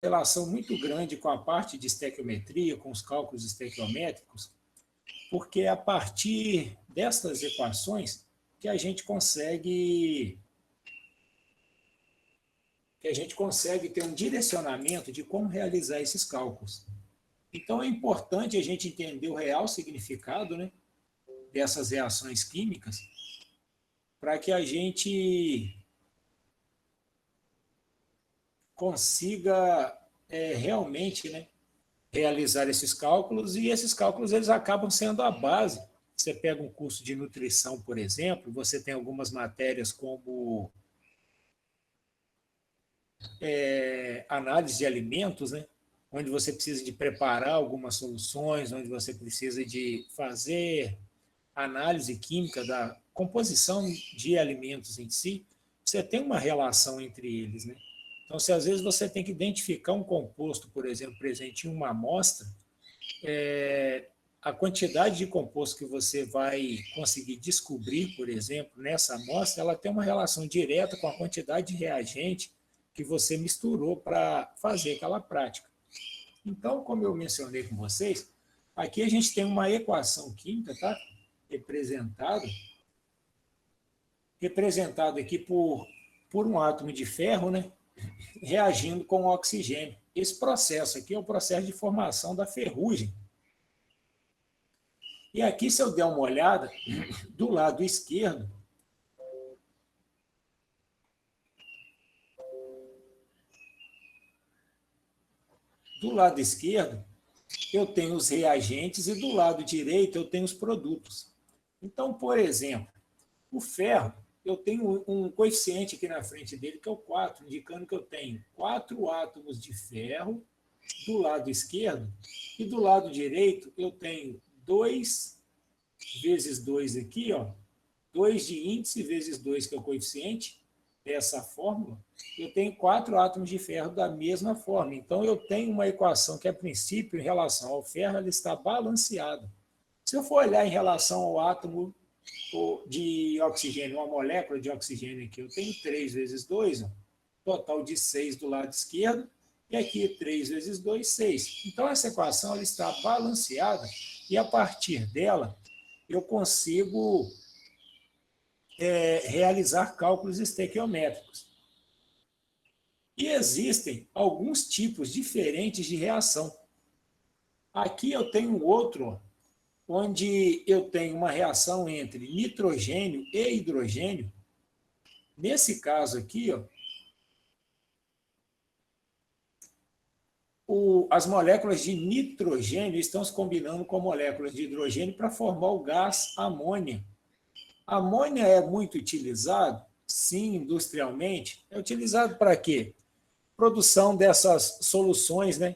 relação muito grande com a parte de estequiometria, com os cálculos estequiométricos, porque é a partir dessas equações que a gente consegue ter um direcionamento de como realizar esses cálculos. Então, é importante a gente entender o real significado, né, dessas reações químicas, para que a gente consiga realmente, né, realizar esses cálculos, e esses cálculos eles acabam sendo a base. Você pega um curso de nutrição, por exemplo, você tem algumas matérias como análise de alimentos, né? Onde você precisa de preparar algumas soluções, onde você precisa de fazer análise química da composição de alimentos em si, você tem uma relação entre eles, né? Então, se às vezes você tem que identificar um composto, por exemplo, presente em uma amostra, a quantidade de composto que você vai conseguir descobrir, por exemplo, nessa amostra, ela tem uma relação direta com a quantidade de reagente que você misturou para fazer aquela prática. Então, como eu mencionei com vocês, aqui a gente tem uma equação química, tá? Representado aqui por um átomo de ferro, né? Reagindo com o oxigênio. Esse processo aqui é o processo de formação da ferrugem. E aqui, se eu der uma olhada, do lado esquerdo, eu tenho os reagentes e do lado direito eu tenho os produtos. Então, por exemplo, o ferro, eu tenho um coeficiente aqui na frente dele, que é o 4, indicando que eu tenho 4 átomos de ferro do lado esquerdo, e do lado direito eu tenho 2 vezes 2 aqui, ó, 2 de índice vezes 2, que é o coeficiente dessa fórmula, eu tenho 4 átomos de ferro da mesma forma. Então, eu tenho uma equação que, a princípio, em relação ao ferro, ela está balanceada. Se eu for olhar em relação ao átomo de oxigênio, uma molécula de oxigênio aqui, eu tenho 3 vezes 2, ó, total de 6 do lado esquerdo, e aqui 3 vezes 2, 6. Então, essa equação ela está balanceada, e a partir dela, eu consigo realizar cálculos estequiométricos. E existem alguns tipos diferentes de reação. Aqui eu tenho outro, onde eu tenho uma reação entre nitrogênio e hidrogênio. Nesse caso aqui, ó, as moléculas de nitrogênio estão se combinando com moléculas de hidrogênio para formar o gás amônia. A amônia é muito utilizado, sim, industrialmente. É utilizado para quê? Produção dessas soluções, né,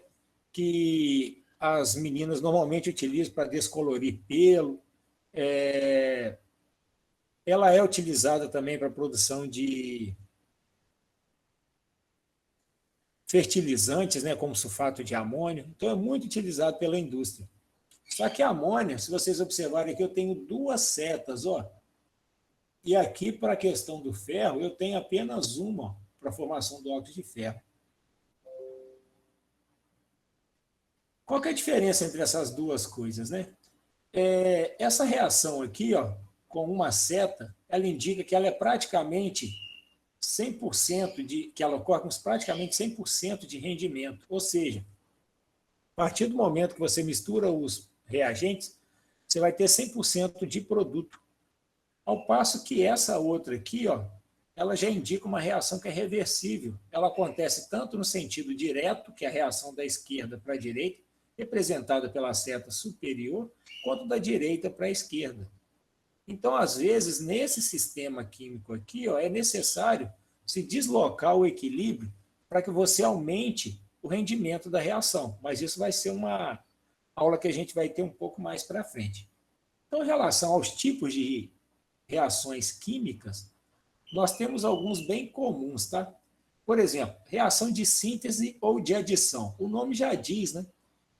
que as meninas normalmente utilizam para descolorir pelo. Ela é utilizada também para a produção de fertilizantes, né, como sulfato de amônio. Então, é muito utilizado pela indústria. Só que a amônia, se vocês observarem aqui, eu tenho 2 setas, ó. E aqui, para a questão do ferro, eu tenho apenas uma para a formação do óxido de ferro. Qual que é a diferença entre essas duas coisas, né? Essa reação aqui, ó, com uma seta, ela indica que ela é praticamente 100% que ela ocorre com praticamente 100% de rendimento. Ou seja, a partir do momento que você mistura os reagentes, você vai ter 100% de produto. Ao passo que essa outra aqui, ó, ela já indica uma reação que é reversível. Ela acontece tanto no sentido direto, que é a reação da esquerda para a direita, representada pela seta superior, quanto da direita para a esquerda. Então, às vezes, nesse sistema químico aqui, ó, é necessário se deslocar o equilíbrio para que você aumente o rendimento da reação. Mas isso vai ser uma aula que a gente vai ter um pouco mais para frente. Então, em relação aos tipos de reações químicas, nós temos alguns bem comuns, tá? Por exemplo, reação de síntese ou de adição. O nome já diz, né?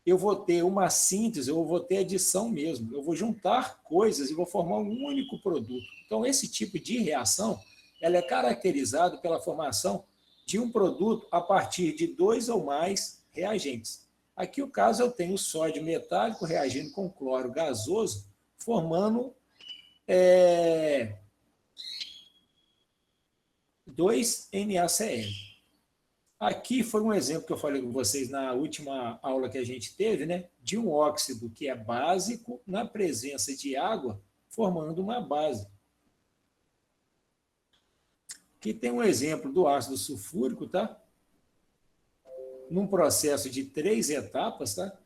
Eu vou ter uma síntese, ou vou ter adição mesmo. Eu vou juntar coisas e vou formar um único produto. Então, esse tipo de reação, ela é caracterizada pela formação de um produto a partir de 2 ou mais reagentes. Aqui o caso eu tenho sódio metálico reagindo com cloro gasoso, formando 2NaCl. Aqui foi um exemplo que eu falei com vocês na última aula que a gente teve, né, de um óxido que é básico na presença de água, formando uma base. Aqui tem um exemplo do ácido sulfúrico, tá? Num processo de 3 etapas, tá?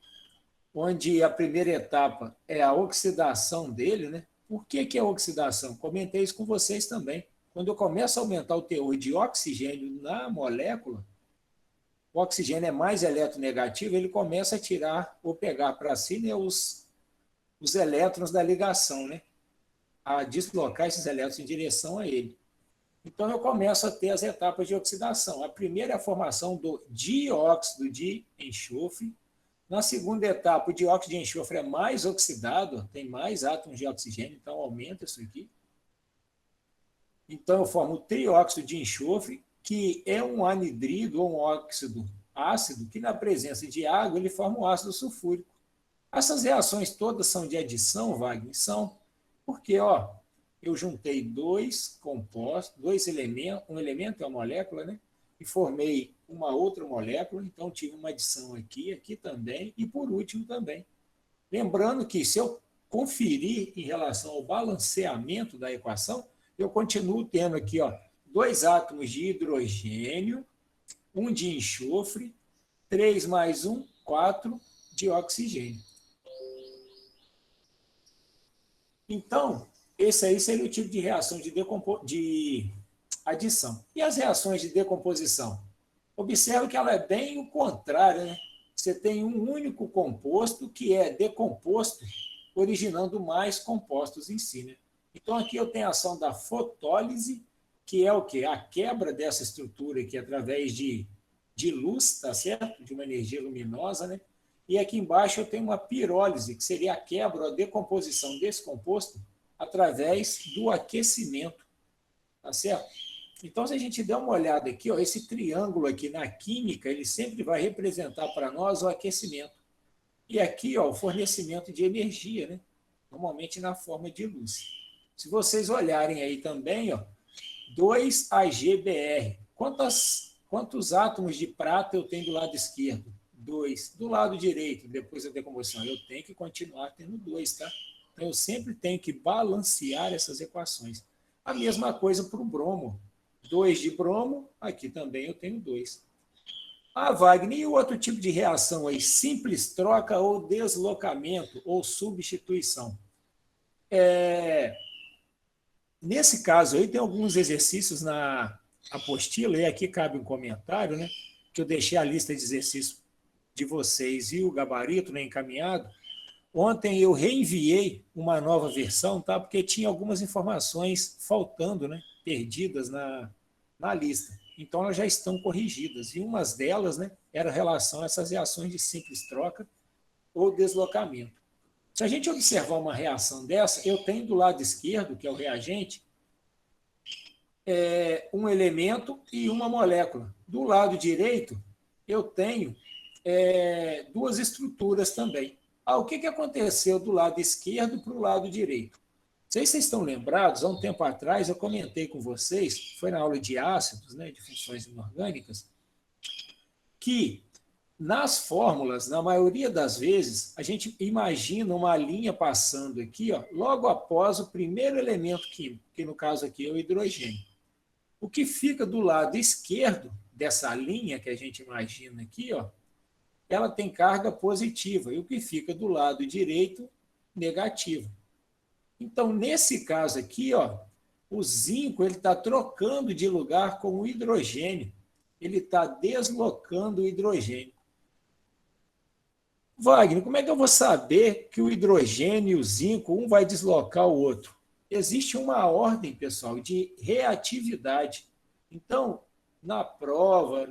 Onde a primeira etapa é a oxidação dele, né? Por que é a oxidação? Comentei isso com vocês também. Quando eu começo a aumentar o teor de oxigênio na molécula, o oxigênio é mais eletronegativo, ele começa a tirar ou pegar para si, né, os elétrons da ligação, né? A deslocar esses elétrons em direção a ele. Então, eu começo a ter as etapas de oxidação. A primeira é a formação do dióxido de enxofre. Na segunda etapa, o dióxido de enxofre é mais oxidado, tem mais átomos de oxigênio, então aumenta isso aqui. Então, eu formo o trióxido de enxofre, que é um anidrido ou um óxido ácido, que na presença de água ele forma um ácido sulfúrico. Essas reações todas são de adição, Wagner? São, porque eu juntei dois compostos, dois elementos, um elemento é uma molécula, né? E formei uma outra molécula, então tive uma adição aqui, aqui também, e por último também. Lembrando que se eu conferir em relação ao balanceamento da equação, eu continuo tendo aqui 2 átomos de hidrogênio, 1 de enxofre, 3 mais 1, 4 de oxigênio. Então, esse aí seria o tipo de reação de adição. E as reações de decomposição? Observe que ela é bem o contrário, né? Você tem um único composto que é decomposto, originando mais compostos em si, né? Então, aqui eu tenho a ação da fotólise, que é o quê? A quebra dessa estrutura aqui através de luz, tá certo? De uma energia luminosa, né? E aqui embaixo eu tenho uma pirólise, que seria a quebra ou a decomposição desse composto através do aquecimento, tá certo? Então, se a gente der uma olhada aqui, esse triângulo aqui na química, ele sempre vai representar para nós o aquecimento. E aqui, o fornecimento de energia, né? Normalmente na forma de luz. Se vocês olharem aí também, 2AgBr. Quantos átomos de prata eu tenho do lado esquerdo? 2. Do lado direito, depois da decomposição, eu tenho que continuar tendo 2, tá? Então, eu sempre tenho que balancear essas equações. A mesma coisa para o bromo. 2 de bromo, aqui também eu tenho 2. Wagner, e o outro tipo de reação aí? Simples troca ou deslocamento ou substituição. Nesse caso aí, tem alguns exercícios na apostila, e aqui cabe um comentário, né? Que eu deixei a lista de exercícios de vocês e o gabarito, né, encaminhado. Ontem eu reenviei uma nova versão, tá? Porque tinha algumas informações faltando, né? Perdidas na lista. Então, elas já estão corrigidas. E umas delas, né, era relação a essas reações de simples troca ou deslocamento. Se a gente observar uma reação dessa, eu tenho do lado esquerdo, que é o reagente, um elemento e uma molécula. Do lado direito, eu tenho duas estruturas também. O que aconteceu do lado esquerdo para o lado direito? Não sei se vocês estão lembrados, há um tempo atrás eu comentei com vocês, foi na aula de ácidos, né, de funções inorgânicas, que nas fórmulas, na maioria das vezes, a gente imagina uma linha passando aqui, logo após o primeiro elemento químico, que no caso aqui é o hidrogênio. O que fica do lado esquerdo dessa linha que a gente imagina aqui, ela tem carga positiva, e o que fica do lado direito, negativo. Então, nesse caso aqui, o zinco está trocando de lugar com o hidrogênio. Ele está deslocando o hidrogênio. Wagner, como é que eu vou saber que o hidrogênio e o zinco, um vai deslocar o outro? Existe uma ordem, pessoal, de reatividade. Então, na prova,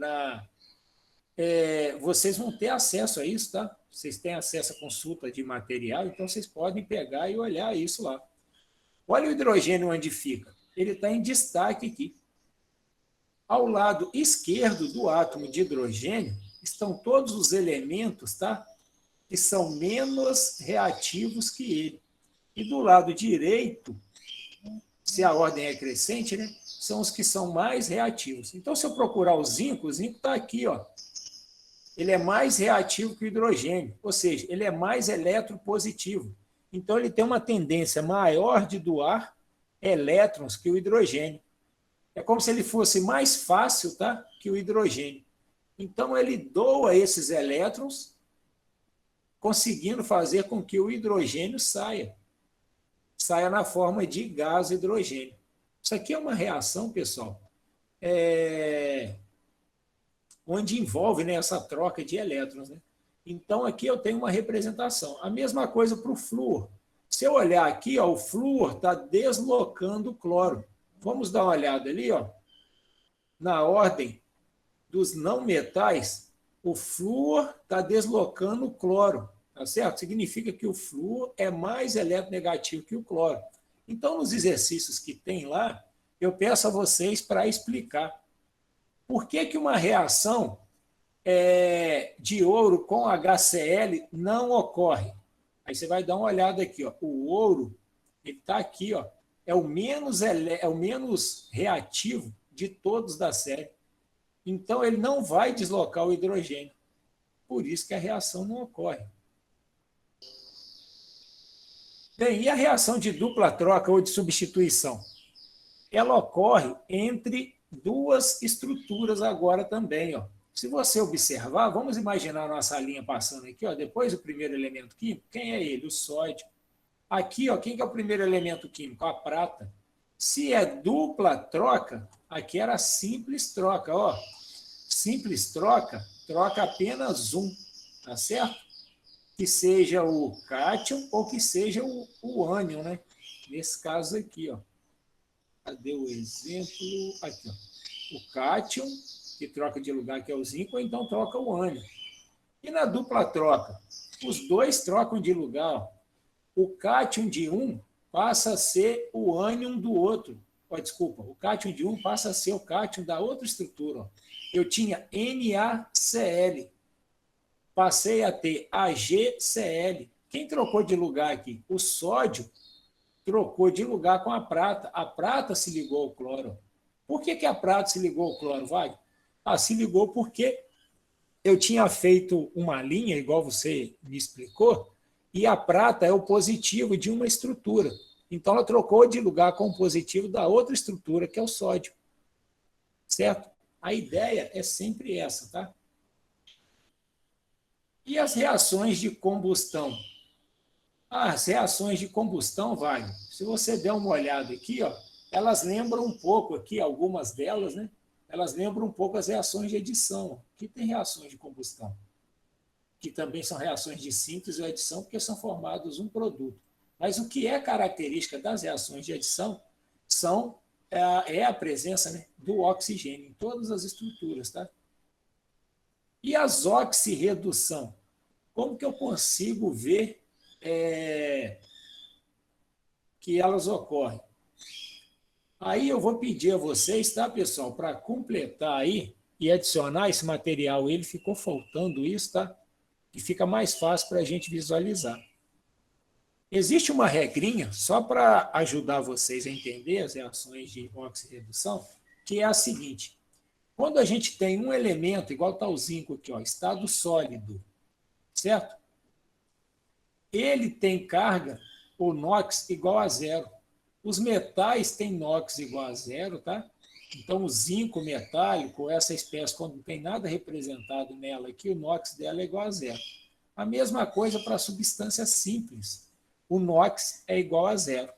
vocês vão ter acesso a isso, tá? Vocês têm acesso à consulta de material, então vocês podem pegar e olhar isso lá. Olha o hidrogênio onde fica. Ele está em destaque aqui. Ao lado esquerdo do átomo de hidrogênio estão todos os elementos, tá? Que são menos reativos que ele. E do lado direito, se a ordem é crescente, né, são os que são mais reativos. Então, se eu procurar o zinco está aqui, ó. Ele é mais reativo que o hidrogênio, ou seja, ele é mais eletropositivo. Então, ele tem uma tendência maior de doar elétrons que o hidrogênio. É como se ele fosse mais fácil, tá, que o hidrogênio. Então, ele doa esses elétrons, conseguindo fazer com que o hidrogênio saia na forma de gás hidrogênio. Isso aqui é uma reação, pessoal, onde envolve, né, essa troca de elétrons. Né? Então, aqui eu tenho uma representação. A mesma coisa para o flúor. Se eu olhar aqui, ó, o flúor está deslocando o cloro. Vamos dar uma olhada ali, ó, na ordem dos não metais, o flúor está deslocando o cloro. Tá certo? Significa que o flúor é mais eletronegativo que o cloro. Então, nos exercícios que tem lá, eu peço a vocês para explicar por que uma reação de ouro com HCl não ocorre. Aí você vai dar uma olhada aqui. Ó. O ouro está aqui, ó, é o menos reativo de todos da série. Então, ele não vai deslocar o hidrogênio. Por isso que a reação não ocorre. Bem, e a reação de dupla troca ou de substituição? Ela ocorre entre duas estruturas agora também. Ó. Se você observar, vamos imaginar a nossa linha passando aqui, ó, depois do primeiro elemento químico, quem é ele? O sódio. Aqui, ó, quem que é o primeiro elemento químico? A prata. Se é dupla troca, aqui era simples troca. Ó. Simples troca, troca apenas um, tá certo? Que seja o cátion ou que seja o ânion, né? Nesse caso aqui, ó. Cadê o exemplo? Aqui, ó. O cátion, que troca de lugar, que é o zinco, ou então troca o ânion. E na dupla troca? Os dois trocam de lugar. Ó. O cátion de um passa a ser o ânion do outro. Oh, desculpa, o cátion de um passa a ser o cátion da outra estrutura. Ó. Eu tinha NaCl. Passei a ter AgCl. Quem trocou de lugar aqui? O sódio trocou de lugar com a prata. A prata se ligou ao cloro. Por que a prata se ligou ao cloro, Wagner? Se ligou porque eu tinha feito uma linha, igual você me explicou, e a prata é o positivo de uma estrutura. Então, ela trocou de lugar com o positivo da outra estrutura, que é o sódio. Certo? A ideia é sempre essa, tá? E as reações de combustão? As reações de combustão, Wagner, se você der uma olhada aqui, ó, elas lembram um pouco aqui, algumas delas, né? Elas lembram um pouco as reações de adição. Aqui tem reações de combustão, que também são reações de síntese ou adição, porque são formados um produto. Mas o que é característica das reações de adição é a presença, né, do oxigênio em todas as estruturas, tá? E as oxirredução? Como que eu consigo ver que elas ocorrem? Aí eu vou pedir a vocês, tá, pessoal, para completar aí e adicionar esse material. Ele ficou faltando isso, tá? E fica mais fácil para a gente visualizar. Existe uma regrinha, só para ajudar vocês a entender as reações de oxirredução, que é a seguinte. Quando a gente tem um elemento, igual está o zinco aqui, ó, estado sólido, certo? Ele tem carga, ou NOx, igual a zero. Os metais têm NOx igual a zero, tá? Então, o zinco metálico, essa espécie, quando não tem nada representado nela aqui, o NOx dela é igual a zero. A mesma coisa para a substância simples. O NOx é igual a zero.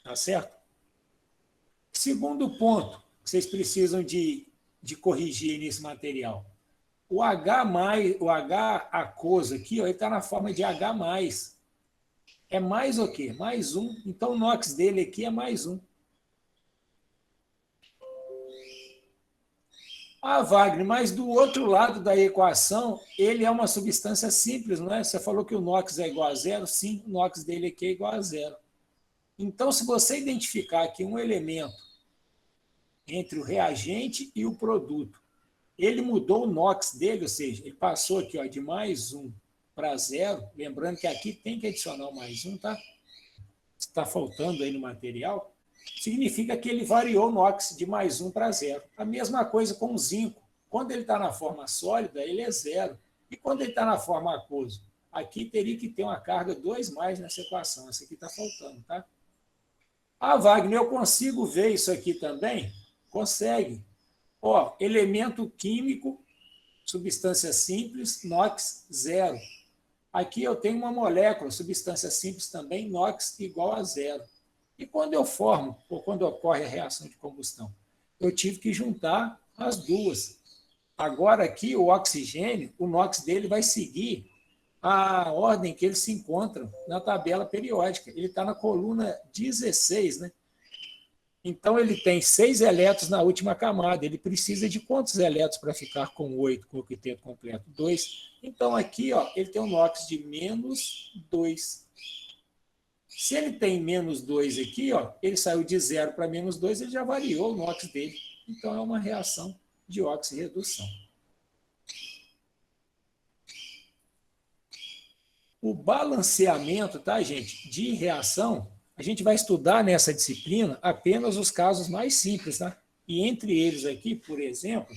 Tá certo? Segundo ponto, que vocês precisam de corrigir nesse material. O H aquoso aqui, ó, ele está na forma de H+. É mais o quê? Mais um. Então, o NOx dele aqui é mais um. Wagner, mas do outro lado da equação, ele é uma substância simples, não é? Você falou que o NOx é igual a zero? Sim, o NOx dele aqui é igual a zero. Então, se você identificar aqui um elemento entre o reagente e o produto. Ele mudou o NOx dele, ou seja, ele passou aqui ó, de mais 1 para 0, lembrando que aqui tem que adicionar o mais 1, tá? Está faltando aí no material, significa que ele variou o NOx de mais 1 para 0. A mesma coisa com o zinco. Quando ele está na forma sólida, ele é 0. E quando ele está na forma aquoso? Aqui teria que ter uma carga 2 mais nessa equação. Essa aqui está faltando, tá? Ah, Wagner, eu consigo ver isso aqui também? Consegue. Ó, elemento químico, substância simples, NOx 0. Aqui eu tenho uma molécula, substância simples também, NOx igual a 0. E quando eu formo, ou quando ocorre a reação de combustão? Eu tive que juntar as duas. Agora aqui o oxigênio, o NOx dele vai seguir a ordem que eles se encontram na tabela periódica. Ele está na coluna 16, né? Então, ele tem 6 elétrons na última camada. Ele precisa de quantos elétrons para ficar com 8, com o octeto completo? 2. Então, aqui ó, ele tem um NOx de menos 2. Se ele tem menos 2 aqui, ó, ele saiu de 0 para menos 2, ele já variou o NOx dele. Então, é uma reação de oxirredução. O balanceamento, tá, gente, de reação, a gente vai estudar nessa disciplina apenas os casos mais simples, tá? E entre eles aqui, por exemplo,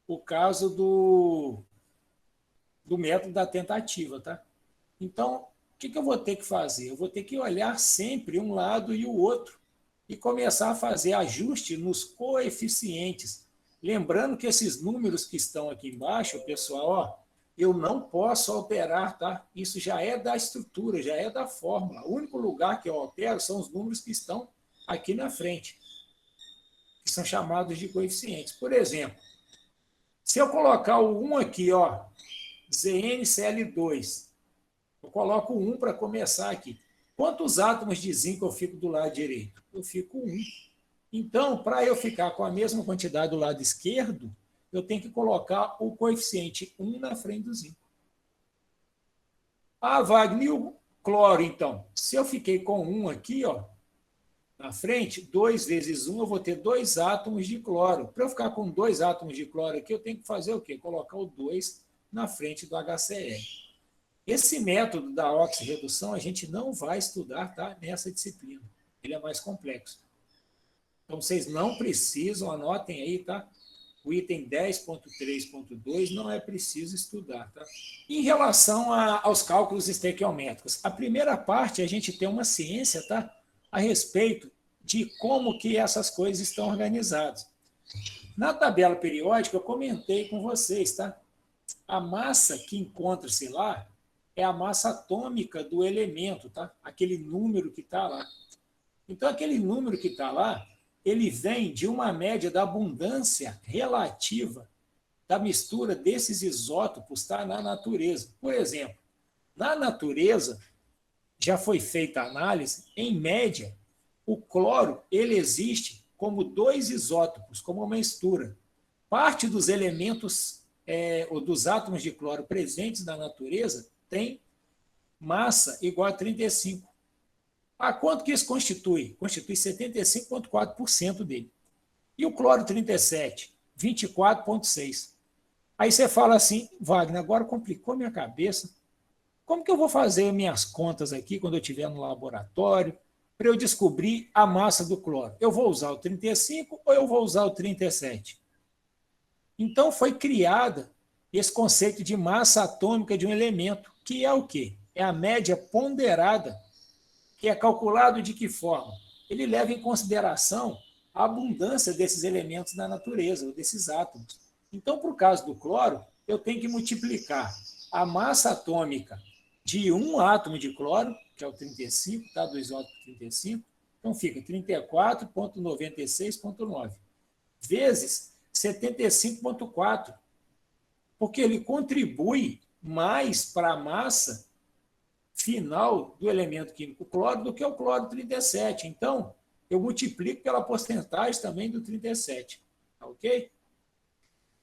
o caso do método da tentativa, tá? Então, o que eu vou ter que fazer? Eu vou ter que olhar sempre um lado e o outro e começar a fazer ajuste nos coeficientes. Lembrando que esses números que estão aqui embaixo, pessoal, ó, eu não posso alterar, tá? Isso já é da estrutura, já é da fórmula. O único lugar que eu altero são os números que estão aqui na frente, que são chamados de coeficientes. Por exemplo, se eu colocar o 1 aqui, ó, ZnCl2, eu coloco o 1 para começar aqui. Quantos átomos de zinco eu fico do lado direito? Eu fico 1. Então, para eu ficar com a mesma quantidade do lado esquerdo, eu tenho que colocar o coeficiente 1 na frente do zinco. Ah, Wagner, e o cloro, então? Se eu fiquei com 1 aqui, ó, na frente, 2 vezes 1, eu vou ter 2 átomos de cloro. Para eu ficar com 2 átomos de cloro aqui, eu tenho que fazer o quê? Colocar o 2 na frente do HCl. Esse método da oxirredução a gente não vai estudar, tá, nessa disciplina. Ele é mais complexo. Então, vocês não precisam, anotem aí, tá? O item 10.3.2 não é preciso estudar, tá? Em relação aos cálculos estequiométricos, a primeira parte a gente tem uma ciência, tá? A respeito de como que essas coisas estão organizadas. Na tabela periódica, eu comentei com vocês, tá? A massa que encontra-se lá é a massa atômica do elemento, tá? Aquele número que está lá. Então, aquele número que está lá, ele vem de uma média da abundância relativa da mistura desses isótopos, tá, na natureza. Por exemplo, na natureza, já foi feita a análise, em média, o cloro ele existe como 2 isótopos, como uma mistura. Parte dos elementos, ou dos átomos de cloro presentes na natureza, tem massa igual a 35. Ah, quanto que isso constitui? Constitui 75,4% dele. E o cloro 37? 24,6%. Aí você fala assim, Wagner, agora complicou minha cabeça. Como que eu vou fazer minhas contas aqui quando eu estiver no laboratório para eu descobrir a massa do cloro? Eu vou usar o 35 ou eu vou usar o 37? Então foi criada esse conceito de massa atômica de um elemento, que é o quê? É a média ponderada, que é calculado de que forma? Ele leva em consideração a abundância desses elementos na natureza, ou desses átomos. Então, para o caso do cloro, eu tenho que multiplicar a massa atômica de um átomo de cloro, que é o 35, tá? Do isótopo 35, então fica 34,96,9, vezes 75,4, porque ele contribui mais para a massa final do elemento químico cloro do que o cloro 37. Então, eu multiplico pela porcentagem também do 37. Tá ok?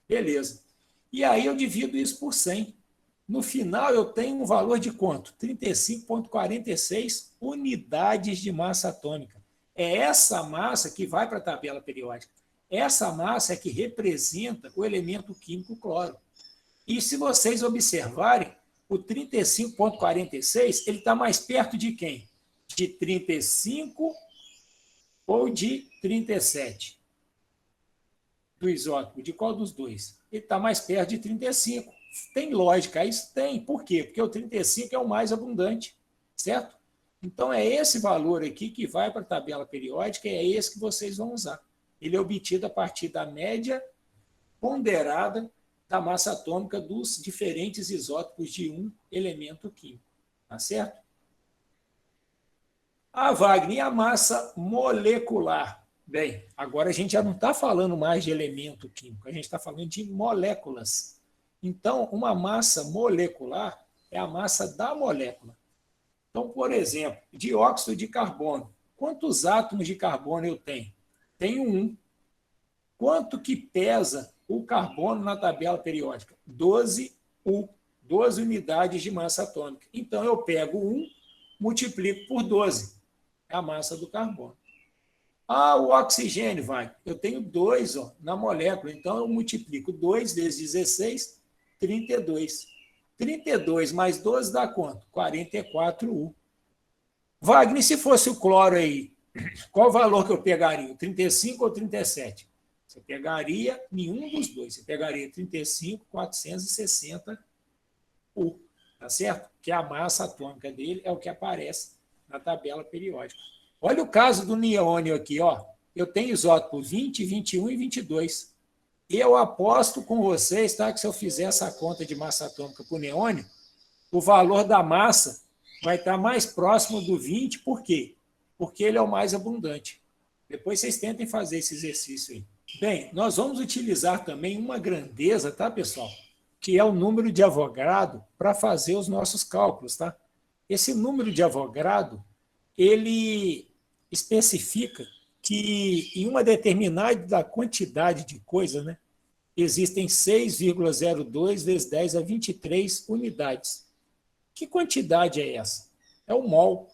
Beleza. E aí eu divido isso por 100. No final, eu tenho um valor de quanto? 35,46 unidades de massa atômica. É essa massa que vai para a tabela periódica. Essa massa é que representa o elemento químico cloro. E se vocês observarem, o 35,46 ele está mais perto de quem? De 35 ou de 37? Do isótopo, de qual dos dois? Ele está mais perto de 35. Tem lógica, isso tem. Por quê? Porque o 35 é o mais abundante, certo? Então, é esse valor aqui que vai para a tabela periódica e é esse que vocês vão usar. Ele é obtido a partir da média ponderada da massa atômica dos diferentes isótopos de um elemento químico. Tá certo? Wagner, e a massa molecular? Bem, agora a gente já não está falando mais de elemento químico, a gente está falando de moléculas. Então, uma massa molecular é a massa da molécula. Então, por exemplo, dióxido de carbono. Quantos átomos de carbono eu tenho? Tenho 1. Quanto que pesa o carbono na tabela periódica? 12U, 12 unidades de massa atômica. Então, eu pego 1, multiplico por 12. É a massa do carbono. O oxigênio, eu tenho 2 na molécula, então eu multiplico 2 vezes 16, 32. 32 mais 12 dá quanto? 44U. Wagner, se fosse o cloro aí, qual o valor que eu pegaria? 35 ou 37? Você pegaria nenhum dos dois. Você pegaria 35, 460U. Tá certo? Que a massa atômica dele é o que aparece na tabela periódica. Olha o caso do neônio aqui, ó. Eu tenho isótopo 20, 21 e 22. Eu aposto com vocês, tá, que se eu fizer essa conta de massa atômica para o neônio, o valor da massa vai estar mais próximo do 20, por quê? Porque ele é o mais abundante. Depois vocês tentem fazer esse exercício aí. Bem, nós vamos utilizar também uma grandeza, tá, pessoal? Que é o número de Avogadro para fazer os nossos cálculos, tá? Esse número de Avogadro, ele especifica que em uma determinada quantidade de coisas, né, existem 6,02 vezes 10 a 23 unidades. Que quantidade é essa? É o mol.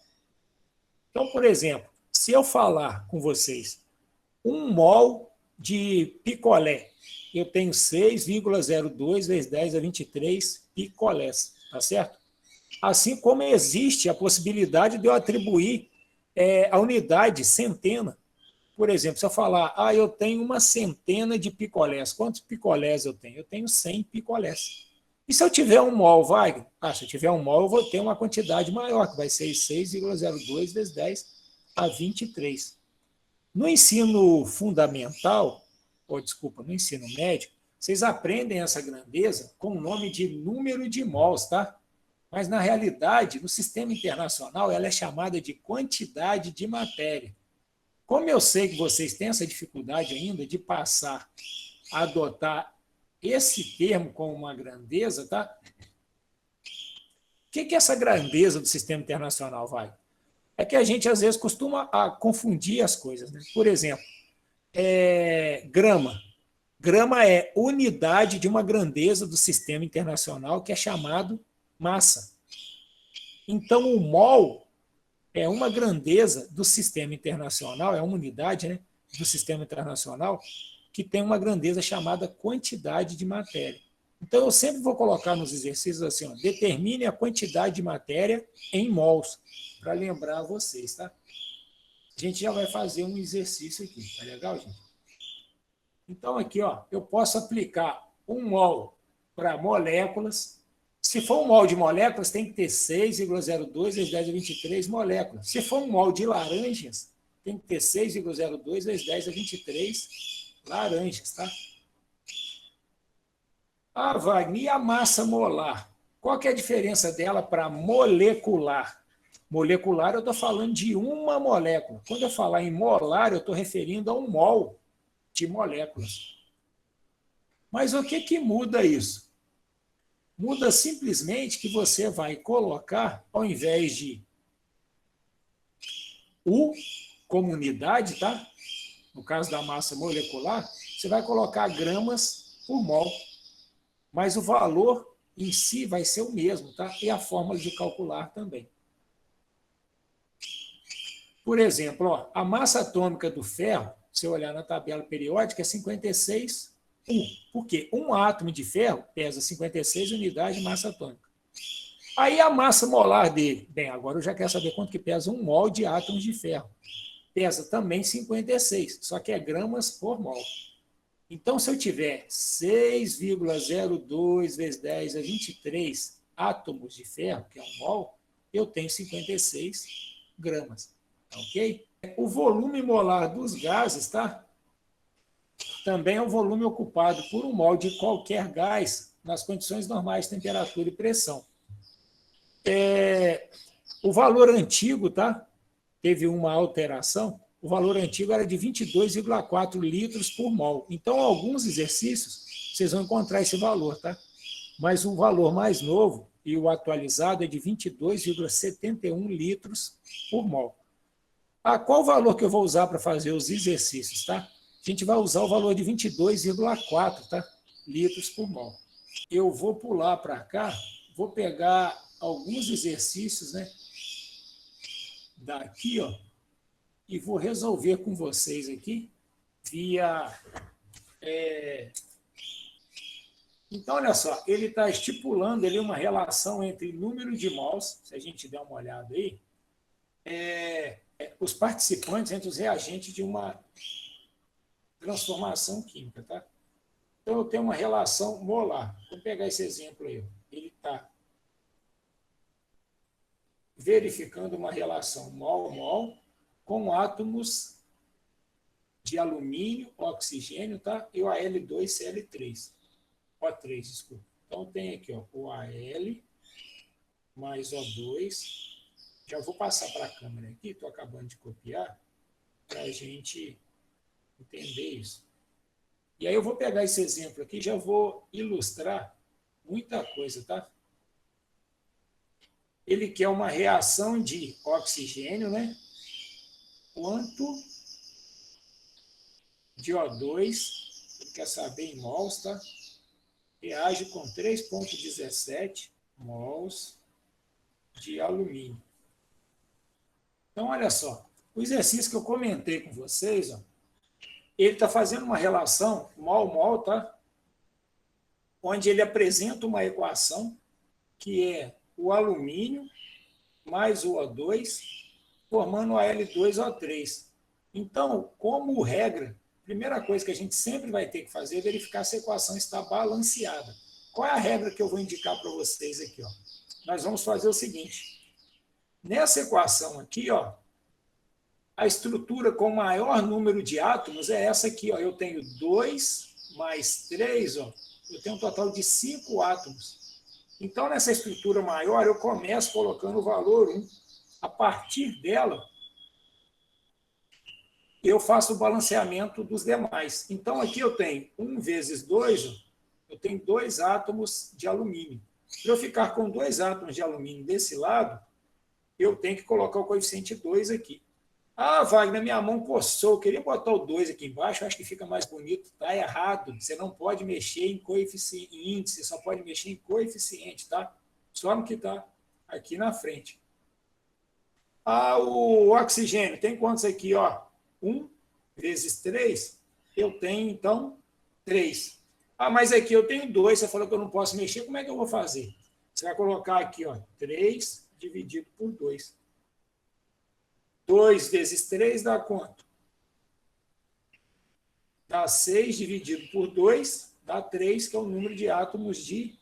Então, por exemplo, se eu falar com vocês 1 mol de picolé, eu tenho 6,02 vezes 10 a 23 picolés, tá certo? Assim como existe a possibilidade de eu atribuir a unidade centena. Por exemplo, se eu falar, eu tenho uma centena de picolés, quantos picolés eu tenho? Eu tenho 100 picolés. E se eu tiver um mol, Wagner? Se eu tiver um mol, eu vou ter uma quantidade maior, que vai ser 6,02 vezes 10 a 23. No ensino fundamental, no ensino médio, vocês aprendem essa grandeza com o nome de número de mols, tá? Mas, na realidade, no sistema internacional, ela é chamada de quantidade de matéria. Como eu sei que vocês têm essa dificuldade ainda de passar a adotar esse termo como uma grandeza, tá? O que é essa grandeza do sistema internacional, É que a gente, às vezes, costuma confundir as coisas, né? Por exemplo, grama. Grama é unidade de uma grandeza do sistema internacional que é chamado massa. Então, o mol é uma grandeza do sistema internacional, é uma unidade, né, do sistema internacional que tem uma grandeza chamada quantidade de matéria. Então, eu sempre vou colocar nos exercícios assim, determine a quantidade de matéria em mols, para lembrar vocês, tá? A gente já vai fazer um exercício aqui, tá legal, gente? Então, aqui, eu posso aplicar um mol para moléculas. Se for um mol de moléculas, tem que ter 6,02 vezes 10 a 23 moléculas. Se for um mol de laranjas, tem que ter 6,02 vezes 10 a 23 laranjas, tá? Wagner, e a massa molar? Qual que é a diferença dela para molecular? Molecular, eu estou falando de uma molécula. Quando eu falar em molar, eu estou referindo a um mol de moléculas. Mas o que muda isso? Muda simplesmente que você vai colocar, ao invés de U como unidade, tá? No caso da massa molecular, você vai colocar gramas por mol. Mas o valor em si vai ser o mesmo, tá? E a fórmula de calcular também. Por exemplo, ó, a massa atômica do ferro, se você olhar na tabela periódica, é 56 U. Por quê? Um átomo de ferro pesa 56 unidades de massa atômica. Aí a massa molar dele, bem, agora eu já quero saber quanto que pesa um mol de átomos de ferro. Pesa também 56, só que é gramas por mol. Então, se eu tiver 6,02 vezes 10 a 23 átomos de ferro, que é um mol, eu tenho 56 gramas. Tá ok? O volume molar dos gases, tá? Também é o volume ocupado por um mol de qualquer gás nas condições normais de temperatura e pressão. O valor antigo, tá? Teve uma alteração. O valor antigo era de 22,4 litros por mol. Então, alguns exercícios, vocês vão encontrar esse valor, tá? Mas o valor mais novo e o atualizado é de 22,71 litros por mol. Qual o valor que eu vou usar para fazer os exercícios, tá? A gente vai usar o valor de 22,4, tá? Litros por mol. Eu vou pular para cá, vou pegar alguns exercícios, né? Daqui, ó, e vou resolver com vocês aqui via... Então, olha só, ele está estipulando ali uma relação entre número de mols, se a gente der uma olhada aí, os participantes entre os reagentes de uma transformação química, tá? Então, eu tenho uma relação molar. Vamos pegar esse exemplo aí. Ele está verificando uma relação mol-mol com átomos de alumínio, oxigênio, tá? E o Al2Cl3. O3, desculpa. Então, tem aqui, ó, o Al mais O2. Já vou passar para a câmera aqui, estou acabando de copiar, para a gente entender isso. E aí eu vou pegar esse exemplo aqui e já vou ilustrar muita coisa, tá? Ele quer uma reação de oxigênio, né? Quanto de O2, ele quer saber em mols, tá? Reage com 3,17 mols de alumínio. Então, olha só, o exercício que eu comentei com vocês, ó, ele está fazendo uma relação mol-mol, tá? Onde ele apresenta uma equação que é o alumínio mais o O2, formando o Al2O3. Então, como regra, a primeira coisa que a gente sempre vai ter que fazer é verificar se a equação está balanceada. Qual é a regra que eu vou indicar para vocês aqui? Ó? Nós vamos fazer o seguinte. Nessa equação aqui, ó, a estrutura com maior número de átomos é essa aqui. Ó. Eu tenho 2 mais 3, ó, eu tenho um total de 5 átomos. Então, nessa estrutura maior, eu começo colocando o valor 1. A partir dela, eu faço o balanceamento dos demais. Então, aqui eu tenho 1 vezes 2, eu tenho 2 átomos de alumínio. Para eu ficar com 2 átomos de alumínio desse lado, eu tenho que colocar o coeficiente 2 aqui. Wagner, minha mão coçou, eu queria botar o 2 aqui embaixo, acho que fica mais bonito. Está errado, você não pode mexer em coeficiente, em índice, só pode mexer em coeficiente, tá? Só no que está aqui na frente. O oxigênio, tem quantos aqui? Ó? 1 vezes 3, eu tenho, então, 3. Mas aqui eu tenho 2, você falou que eu não posso mexer, como é que eu vou fazer? Você vai colocar aqui, ó, 3 dividido por 2. 2 vezes 3 dá quanto? Dá 6 dividido por 2, dá 3, que é o número de átomos de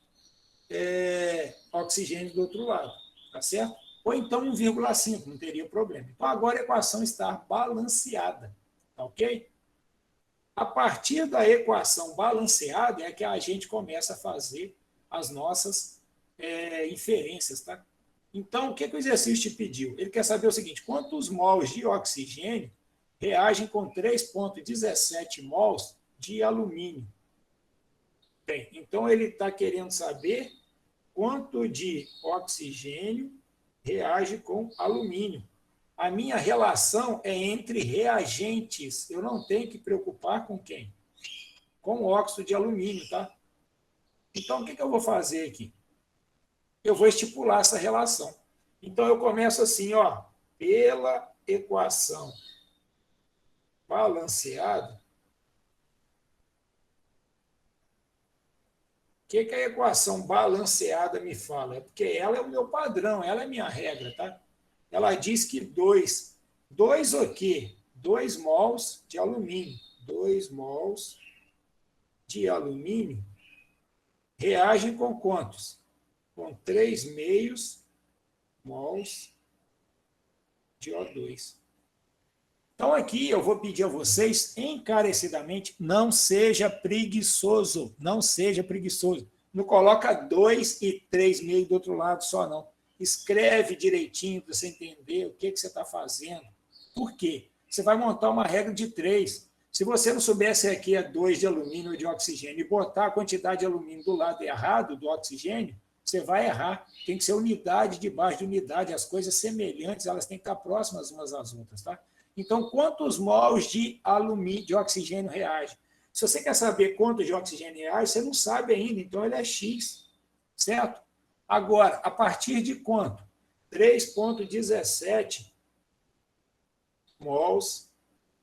oxigênio do outro lado. Tá certo? Ou então 1,5, não teria problema. Então, agora a equação está balanceada. Tá ok? A partir da equação balanceada é que a gente começa a fazer as nossas inferências, tá? Então, o que o exercício te pediu? Ele quer saber o seguinte, quantos mols de oxigênio reagem com 3,17 mols de alumínio? Bem, então ele está querendo saber quanto de oxigênio reage com alumínio. A minha relação é entre reagentes. Eu não tenho que preocupar com quem? Com o óxido de alumínio, tá? Então, o que eu vou fazer aqui? eu vou estipular essa relação. Então, eu começo assim, ó, pela equação balanceada. O que a equação balanceada me fala? É porque ela é o meu padrão, ela é a minha regra, tá? Ela diz que dois o quê? 2 mols de alumínio. 2 mols de alumínio reagem com quantos? Com 3 mols de O2. Então, aqui eu vou pedir a vocês, encarecidamente, não seja preguiçoso. Não seja preguiçoso. Não coloca 2 e 3,5 do outro lado só, não. Escreve direitinho para você entender o que você está fazendo. Por quê? Você vai montar uma regra de 3. Se você não soubesse aqui é 2 de alumínio ou de oxigênio e botar a quantidade de alumínio do lado errado do oxigênio, você vai errar. Tem que ser unidade debaixo de unidade. As coisas semelhantes, elas têm que estar próximas umas às outras, tá? Então, quantos mols de alumínio, de oxigênio reagem? Se você quer saber quanto de oxigênio reagem, você não sabe ainda, então ele é X, certo? Agora, a partir de quanto? 3,17 mols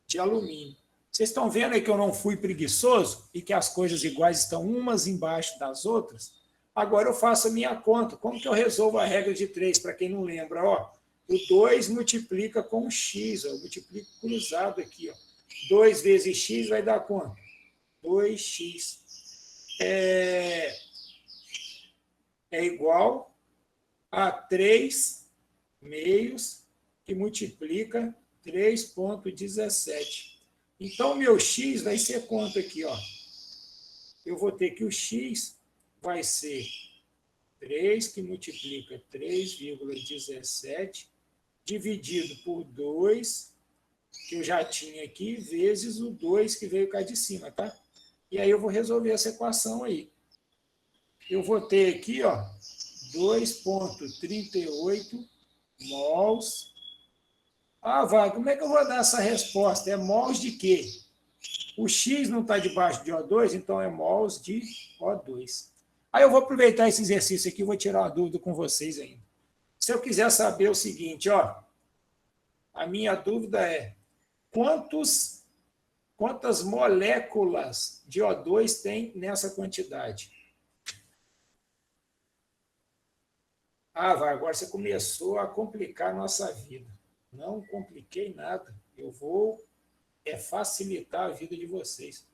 de alumínio. Vocês estão vendo aí que eu não fui preguiçoso e que as coisas iguais estão umas embaixo das outras? Agora eu faço a minha conta. Como que eu resolvo a regra de 3, para quem não lembra? Ó, o 2 multiplica com x, ó, eu multiplico cruzado aqui. Ó. 2 vezes x vai dar quanto? 2x. É igual a 3 meios que multiplica 3,17. Então, meu x vai ser quanto aqui? Ó? Eu vou ter que o x vai ser 3, que multiplica 3,17, dividido por 2, que eu já tinha aqui, vezes o 2 que veio cá de cima, tá? E aí eu vou resolver essa equação aí. Eu vou ter aqui, ó, 2,38 mols. Ah, vai, como é que eu vou dar essa resposta? É mols de quê? O X não está debaixo de O2, então é mols de O2. Aí eu vou aproveitar esse exercício aqui e vou tirar uma dúvida com vocês ainda. Se eu quiser saber o seguinte, ó, a minha dúvida é quantas moléculas de O2 tem nessa quantidade? Ah, vai, agora você começou a complicar a nossa vida. Não compliquei nada. Eu vou facilitar a vida de vocês.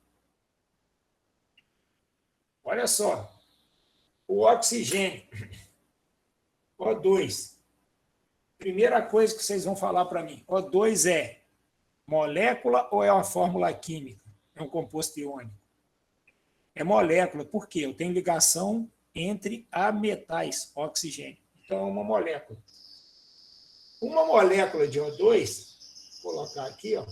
Olha só, o oxigênio, O2. Primeira coisa que vocês vão falar para mim, O2 é molécula ou é uma fórmula química? É um composto iônico? É molécula, por quê? Eu tenho ligação entre ametais, oxigênio. Então, é uma molécula. Uma molécula de O2, vou colocar aqui, ó.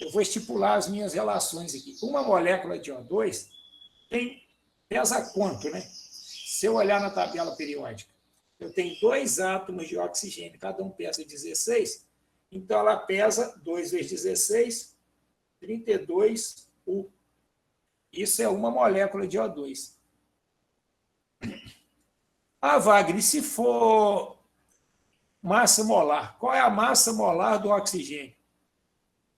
Eu vou estipular as minhas relações aqui. Uma molécula de O2 pesa quanto, né? Se eu olhar na tabela periódica, eu tenho 2 átomos de oxigênio, cada um pesa 16, então ela pesa 2 vezes 16, 32 U. Isso é uma molécula de O2. Ah, Wagner, e se for massa molar? Qual é a massa molar do oxigênio?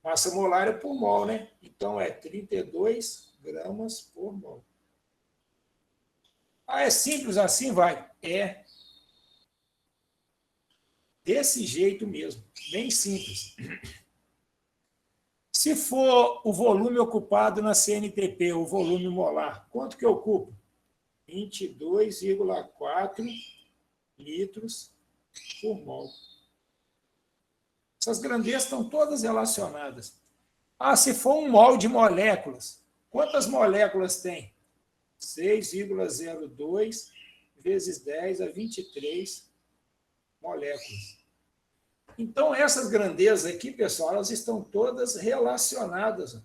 Massa molar é por mol, né? Então é 32 gramas por mol. Ah, é simples assim, vai? É desse jeito mesmo, bem simples. Se for o volume ocupado na CNTP, o volume molar, quanto que ocupa? 22,4 litros por mol. Essas grandezas estão todas relacionadas. Ah, se for um mol de moléculas, quantas moléculas tem? 6,02 vezes 10 a 23 moléculas. Então, essas grandezas aqui, pessoal, elas estão todas relacionadas.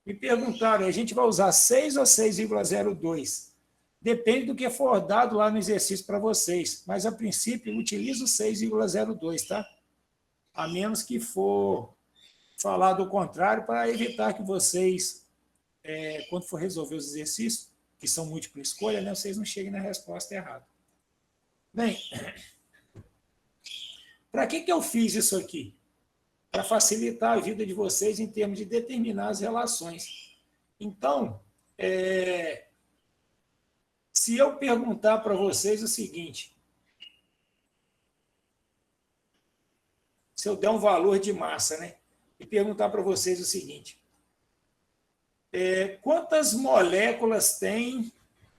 Me perguntaram, a gente vai usar 6 ou 6,02? Depende do que for dado lá no exercício para vocês, mas a princípio utilizo 6,02, tá? A menos que for falar do contrário, para evitar que vocês quando for resolver os exercícios, que são múltipla escolha, né, vocês não cheguem na resposta errada. Bem, para que eu fiz isso aqui? Para facilitar a vida de vocês em termos de determinar as relações. Então, se eu perguntar para vocês o seguinte, se eu der um valor de massa, né, e perguntar para vocês o seguinte, quantas moléculas tem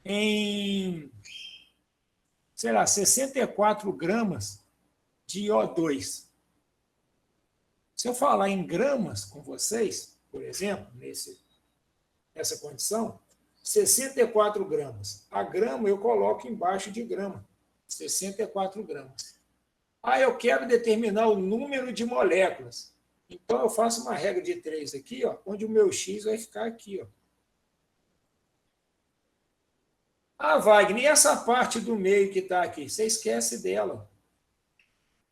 em, sei lá, 64 gramas de O2? Se eu falar em gramas com vocês, por exemplo, nessa condição, 64 gramas. A grama eu coloco embaixo de grama, 64 gramas. Eu quero determinar o número de moléculas. Então, eu faço uma regra de 3 aqui, ó, onde o meu X vai ficar aqui. Ó. Wagner, e essa parte do meio que está aqui? Você esquece dela.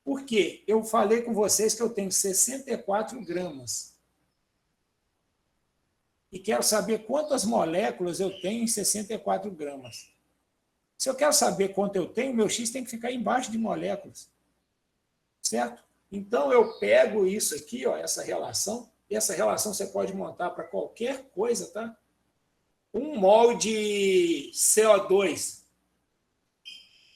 Por quê? Eu falei com vocês que eu tenho 64 gramas. E quero saber quantas moléculas eu tenho em 64 gramas. Se eu quero saber quanto eu tenho, meu X tem que ficar embaixo de moléculas. Certo? Então, eu pego isso aqui, ó, essa relação, e essa relação você pode montar para qualquer coisa, tá? Um mol de CO2.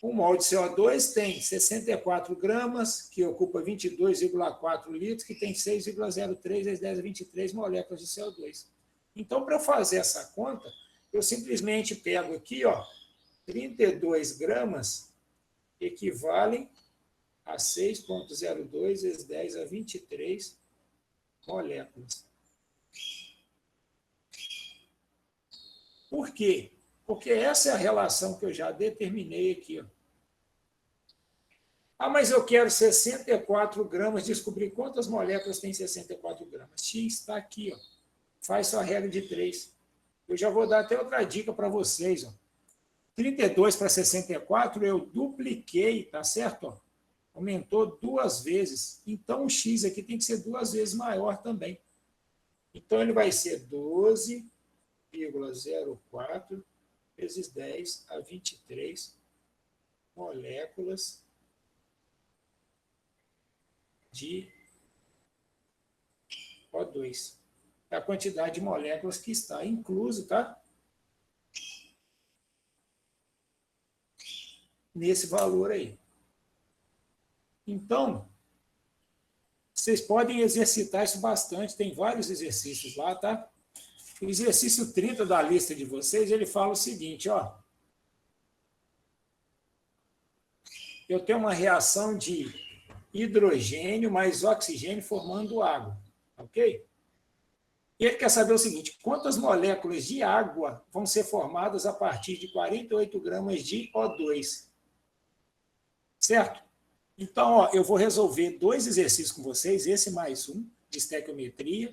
Um mol de CO2 tem 64 gramas, que ocupa 22,4 litros, que tem 6,03 vezes 10 a 23 moléculas de CO2. Então, para eu fazer essa conta, eu simplesmente pego aqui, ó, 32 gramas equivalem a 6,02 vezes 10 a 23 moléculas. Por quê? Porque essa é a relação que eu já determinei aqui. Ó. Mas eu quero 64 gramas, descobrir quantas moléculas tem 64 gramas. X está aqui, ó. Faz sua regra de 3. Eu já vou dar até outra dica para vocês. Ó. 32 para 64, eu dupliquei, tá certo? Ó. Aumentou 2 vezes. Então, o X aqui tem que ser 2 vezes maior também. Então, ele vai ser 12,04 vezes 10 a 23 moléculas de O2. É a quantidade de moléculas que está incluso, tá? Nesse valor aí. Então, vocês podem exercitar isso bastante, tem vários exercícios lá, tá? O exercício 30 da lista de vocês, ele fala o seguinte, ó. Eu tenho uma reação de hidrogênio mais oxigênio formando água, ok? E ele quer saber o seguinte, quantas moléculas de água vão ser formadas a partir de 48 gramas de O2? Certo? Então, ó, eu vou resolver 2 exercícios com vocês, esse mais um, de estequiometria,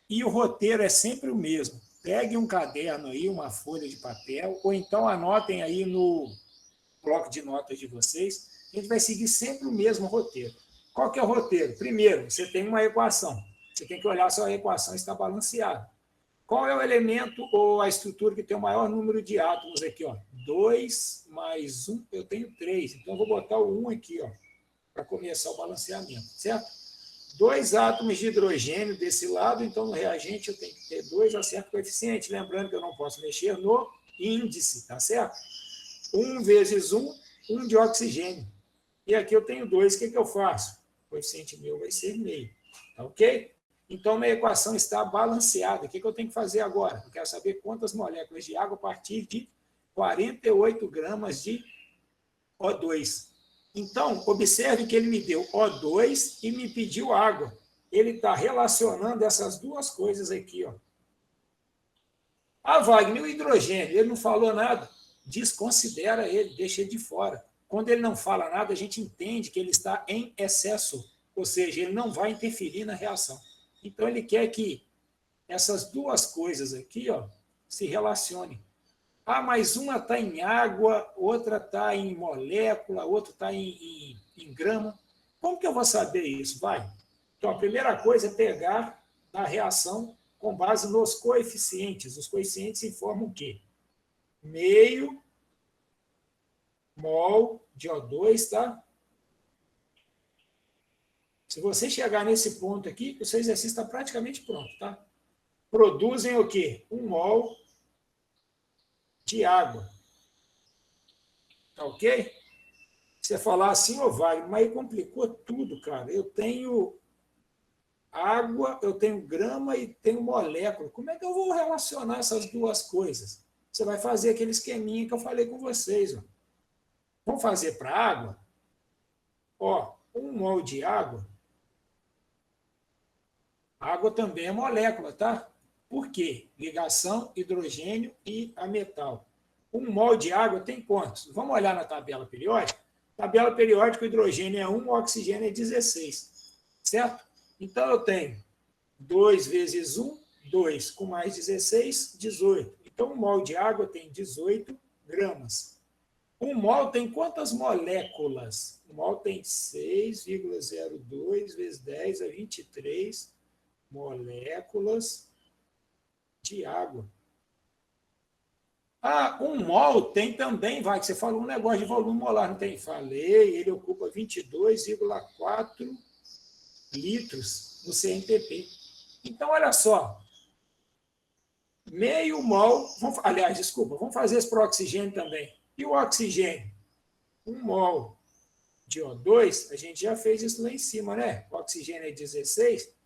e o roteiro é sempre o mesmo. Peguem um caderno aí, uma folha de papel, ou então anotem aí no bloco de notas de vocês. A gente vai seguir sempre o mesmo roteiro. Qual que é o roteiro? Primeiro, você tem uma equação. Você tem que olhar se a equação está balanceada. Qual é o elemento ou a estrutura que tem o maior número de átomos aqui? 2 mais 1, eu tenho 3. Então, eu vou botar o 1 aqui, para começar o balanceamento, certo? 2 átomos de hidrogênio desse lado, então no reagente eu tenho que ter 2 a certo coeficiente. Lembrando que eu não posso mexer no índice, tá certo? 1 vezes 1, 1 de oxigênio. E aqui eu tenho 2, o que eu faço? O coeficiente meu vai ser meio, tá ok? Então, minha equação está balanceada. O que eu tenho que fazer agora? Eu quero saber quantas moléculas de água a partir de 48 gramas de O2. Então, observe que ele me deu O2 e me pediu água. Ele está relacionando essas duas coisas aqui. Ó. Wagner, o hidrogênio, ele não falou nada. Desconsidera ele, deixa ele de fora. Quando ele não fala nada, a gente entende que ele está em excesso, ou seja, ele não vai interferir na reação. Então, ele quer que essas duas coisas aqui se relacionem. Mas uma está em água, outra está em molécula, outra está em grama. Como que eu vou saber isso? Então, a primeira coisa é pegar a reação com base nos coeficientes. Os coeficientes informam o quê? Meio mol de O2, tá? Se você chegar nesse ponto aqui, o seu exercício está praticamente pronto, tá? Produzem o quê? 1 mol de água. Tá ok? Você falar assim, ô Wagner, mas aí complicou tudo, cara. Eu tenho água, eu tenho grama e tenho molécula. Como é que eu vou relacionar essas duas coisas? Você vai fazer aquele esqueminha que eu falei com vocês. Ó. Vamos fazer para água? Ó, 1 mol de água. Água também é molécula, tá? Por quê? Ligação, hidrogênio e a metal. 1 mol de água tem quantos? Vamos olhar na tabela periódica? Tabela periódica, o hidrogênio é 1, o oxigênio é 16. Certo? Então, eu tenho 2 vezes 1, 2, com mais 16, 18. Então, 1 mol de água tem 18 gramas. 1 mol tem quantas moléculas? 1 mol tem 6,02 vezes 10 a 23 moléculas de água. Ah, 1 mol tem também, vai, que você falou um negócio de volume molar, não tem? Falei, ele ocupa 22,4 litros no CMPP. Então, olha só, meio mol, aliás, desculpa, vamos fazer isso para o oxigênio também. E o oxigênio? 1 mol de O2, a gente já fez isso lá em cima, né? O oxigênio é 16,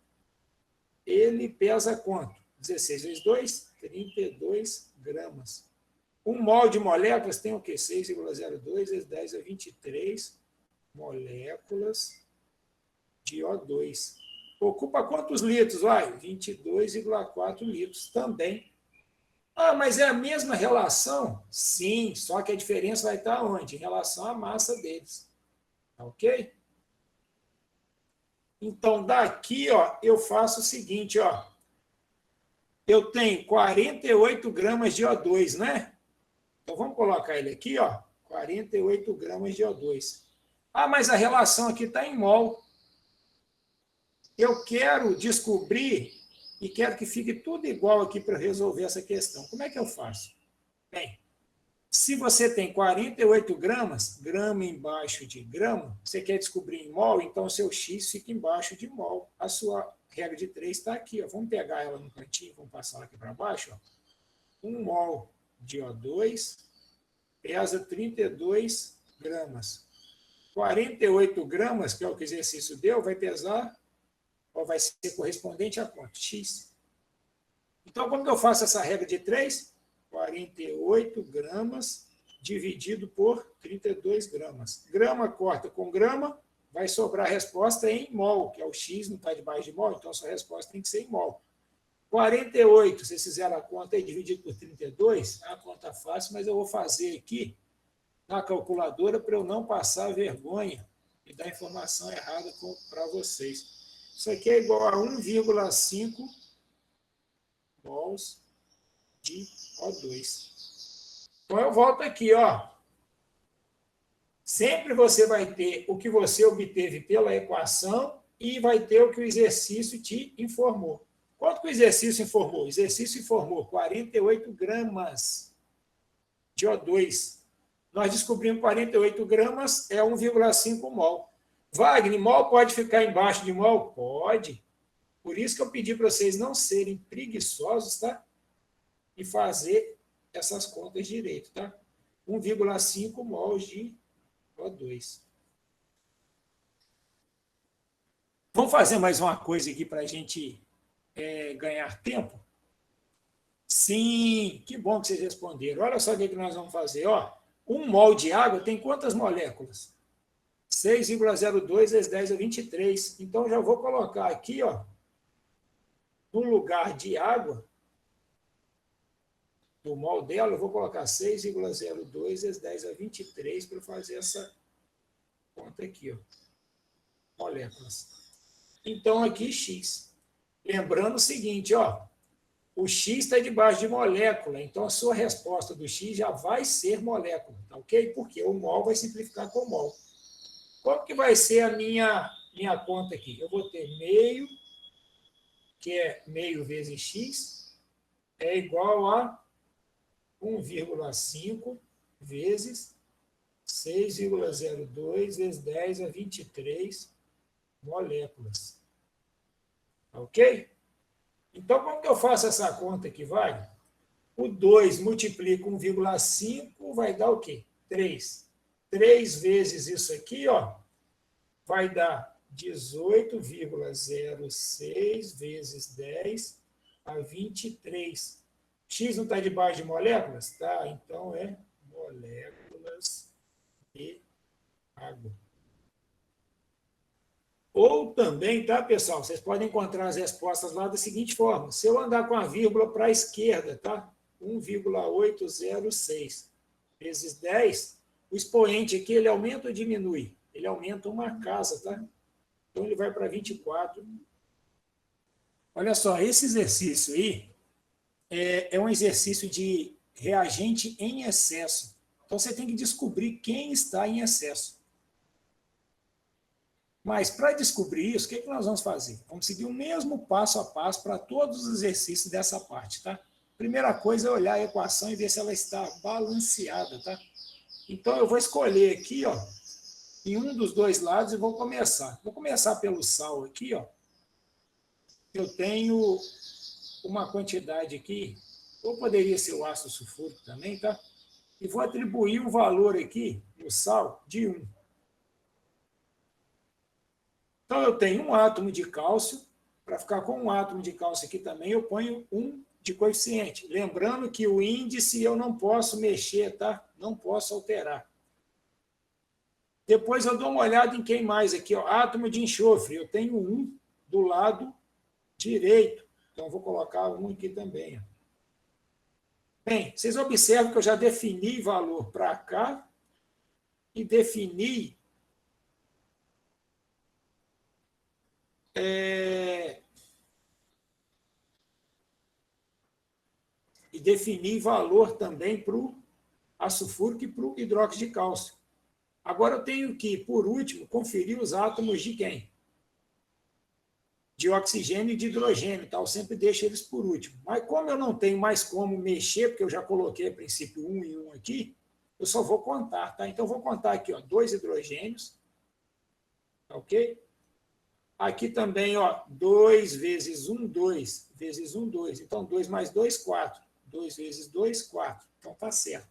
ele pesa quanto? 16 vezes 2, 32 gramas. 1 mol de moléculas tem o quê? 6,02 vezes 10 a 23 moléculas de O2. Ocupa quantos litros? Vai, 22,4 litros também. Ah, mas é a mesma relação? Sim, só que a diferença vai estar onde? Em relação à massa deles. Ok? Então, daqui, ó, eu faço o seguinte, ó. Eu tenho 48 gramas de O2, né? Então, vamos colocar ele aqui, ó. 48 gramas de O2. Ah, mas a relação aqui está em mol. Eu quero descobrir e quero que fique tudo igual aqui para resolver essa questão. Como é que eu faço? Bem, se você tem 48 gramas, grama embaixo de grama, você quer descobrir em mol, então o seu X fica embaixo de mol. A sua regra de 3 está aqui. Ó. Vamos pegar ela no cantinho, vamos passar ela aqui para baixo. Ó. 1 mol de O2 pesa 32 gramas. 48 gramas, que é o que o exercício deu, vai pesar, ou vai ser correspondente a quanto? X. Então, como que eu faço essa regra de 3? 48 gramas dividido por 32 gramas. Grama corta com grama, vai sobrar a resposta em mol, que é o X, não está debaixo de mol, então a sua resposta tem que ser em mol. 48, se vocês fizeram a conta aí, dividido por 32, é uma conta fácil, mas eu vou fazer aqui na calculadora para eu não passar vergonha e dar informação errada para vocês. Isso aqui é igual a 1,5 mols de O2. Então, eu volto aqui, ó. Sempre você vai ter o que você obteve pela equação e vai ter o que o exercício te informou. Quanto que o exercício informou? O exercício informou 48 gramas de O2. Nós descobrimos 48 gramas é 1,5 mol. Wagner, mol pode ficar embaixo de mol? Pode. Por isso que eu pedi para vocês não serem preguiçosos, tá? E fazer essas contas direito, tá? 1,5 mol de O2. Vamos fazer mais uma coisa aqui para a gente ganhar tempo? Sim, que bom que vocês responderam. Olha só o que nós vamos fazer. Ó, 1 mol de água tem quantas moléculas? 6,02 vezes 10 a 23. Então, já vou colocar aqui, ó, no lugar de água, no mol dela, eu vou colocar 6,02 vezes 10 a 23 para fazer essa conta aqui, ó, moléculas. Então, aqui X. Lembrando o seguinte, ó, o X está debaixo de molécula, então a sua resposta do X já vai ser molécula, tá ok? Porque o mol vai simplificar com mol. Como que vai ser a minha conta aqui? Eu vou ter meio que é meio vezes x, é igual a 1,5 vezes 6,02 vezes 10 a 23 moléculas. Ok? Então, como que eu faço essa conta aqui, vai? O 2 multiplica 1,5 vai dar o quê? 3. 3 vezes isso aqui, ó, vai dar 18,06 vezes 10 a 23. X não está debaixo de moléculas? Tá, então é moléculas de água. Ou também, tá, pessoal? Vocês podem encontrar as respostas lá da seguinte forma. Se eu andar com a vírgula para a esquerda, tá? 1,806 vezes 10, o expoente aqui, ele aumenta ou diminui? Ele aumenta uma casa, tá? Então, ele vai para 24. Olha só, esse exercício aí é um exercício de reagente em excesso. Então, você tem que descobrir quem está em excesso. Mas, para descobrir isso, o que nós vamos fazer? Vamos seguir o mesmo passo a passo para todos os exercícios dessa parte, tá? Primeira coisa é olhar a equação e ver se ela está balanceada, tá? Então, eu vou escolher aqui, ó, em um dos dois lados e vou começar. Vou começar pelo sal aqui, ó. Eu tenho uma quantidade aqui, ou poderia ser o ácido sulfúrico também, tá? E vou atribuir um valor aqui no sal de 1. Então, eu tenho um átomo de cálcio. Para ficar com um átomo de cálcio aqui também, eu ponho 1 de coeficiente. Lembrando que o índice eu não posso mexer, tá? Não posso alterar. Depois eu dou uma olhada em quem mais aqui, ó. Átomo de enxofre. Eu tenho 1 do lado direito. Então, vou colocar 1 aqui também, ó. Bem, vocês observam que eu já defini valor para cá e defini valor também para o ácido sulfúrico e para o hidróxido de cálcio. Agora eu tenho que, por último, conferir os átomos de quem? De oxigênio e de hidrogênio, tá? Eu sempre deixo eles por último. Mas como eu não tenho mais como mexer, porque eu já coloquei a princípio 1 e 1 aqui, eu só vou contar, tá? Então, eu vou contar aqui, ó, 2 hidrogênios, tá ok? Aqui também, ó, 2 vezes 1, 2, vezes 1, 2. Então, 2 mais 2, 4. 2 vezes 2, 4. Então, tá certo.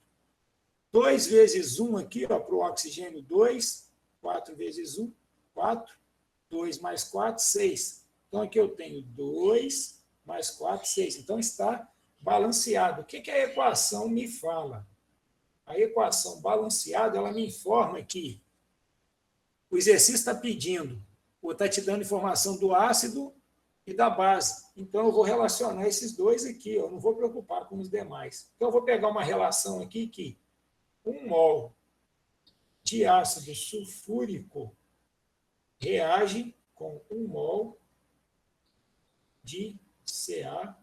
2 vezes 1 aqui, ó, para o oxigênio, 2. 4 vezes 1, 4. 2 mais 4, 6. Então, aqui eu tenho 2 mais 4, 6. Então, está balanceado. O que a equação me fala? A equação balanceada, ela me informa que o exercício está pedindo, ou está te dando informação do ácido e da base. Então, eu vou relacionar esses dois aqui. Eu não vou preocupar com os demais. Então, eu vou pegar uma relação aqui que 1 mol de ácido sulfúrico reage com 1 mol de CaOH2.